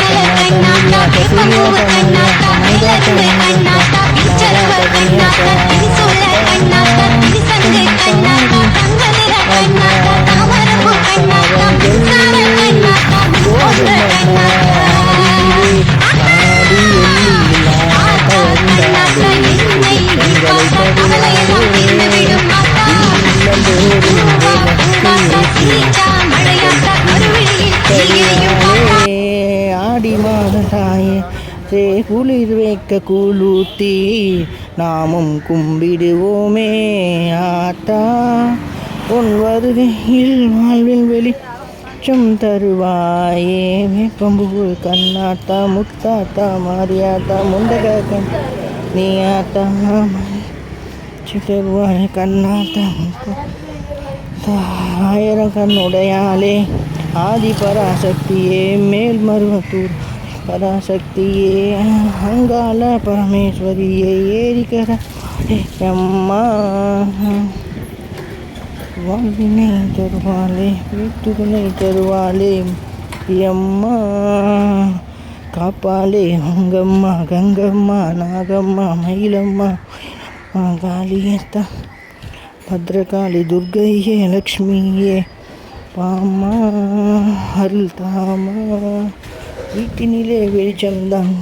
கண்ணாத்தா நீலியாத்தா சூரியாத்தா மணியாத்தா மங்காத்தா மணியாத்தா நாகாத்தா கனியாத்தா பாடி ஆடி எல்லையில் ஆட்ட வந்தாலே எங்களை தருவாரே இல்லந்தோறும் தருவாரே ஆடி மாதத்தாயே குளிர் வைக்க கூலூத்தி நாமும் கும்பிடுவோமே ஆத்தா உன் வருகையில் வாழ்வில் வெளிச்சம் தருவாயே வேப்பம்பூ கண்ணாத்தா முத்தாத்தா மாரியாத்தா முண்டக நீயாத்தா தருவாயே கண்ணாத்தா ஆயிரம் கண்ணுடையாளே ஆதி பராசக்தியே மேல்மருவத்தூர் பராசக்தியே அங்காள பரமேஸ்வரியே ஏரிக்கர அம்மா வாழ்வினை தருவாளே வீட்டுனை தருவாளே அம்மா காப்பாளே அங்கம்மா கங்கம்மா நாகம்மா மயிலம்மா காளியத்தா பத்ரகாளி துர்க்கையே லக்ஷ்மியே பாமா அருள் தாமா வீட்டினிலே வெளிச்சம் தான்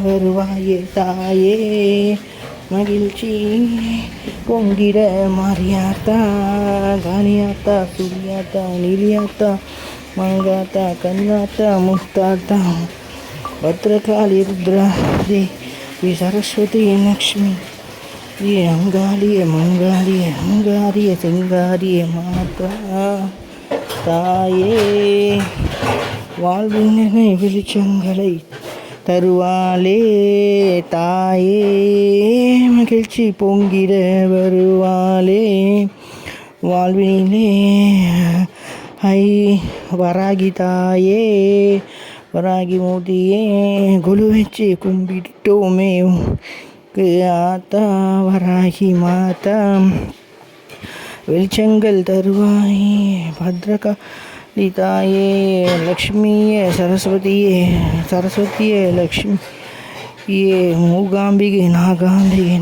வருவாயே தாயே மகிழ்ச்சி பொங்கிட மாரியாத்தா காளியாத்தா சூரியாத்தா நீலியாத்தா மங்காத்தா கண்ணாத்தா முத்தாத்தா பத்ரகாளி ருத்ரா தேவி சரஸ்வதி லக்ஷ்மி அங்காளிய மங்காளிய அங்காரிய செங்காரிய மாதா தாயே வாழ்வினை வெளிச்சங்களை தருவாளே தாயே மகிழ்ச்சி பொங்கிட வருவாளே வாழ்வினிலே வராகி தாயே வராகி மூர்த்தியே கொலு வச்சு கும்பிட்டோமே ஆத்தா வராகி மாதா வெளிச்சங்கள் தருவாயே பத்ரகாளி தாயே லக்ஷ்மியே சரஸ்வதியே லக்ஷ்மியே மூகாம்பிகை நாகாம்பிகை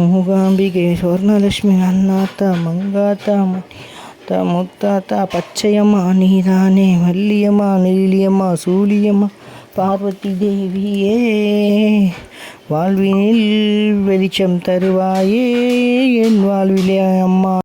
மூகாம்பிகை சொர்ணலக்ஷ்மி அண்ணாத்தா மங்காத்தா மணியாத்தா முத்தாத்தா பச்சையம்மா நீதானே வள்ளியம்மா நீலியம்மா சூலியம்மா பார்வதி தேவியே வாழ்வினில் வெளிச்சம் தருவாயே என் வாழ்விலே அம்மா.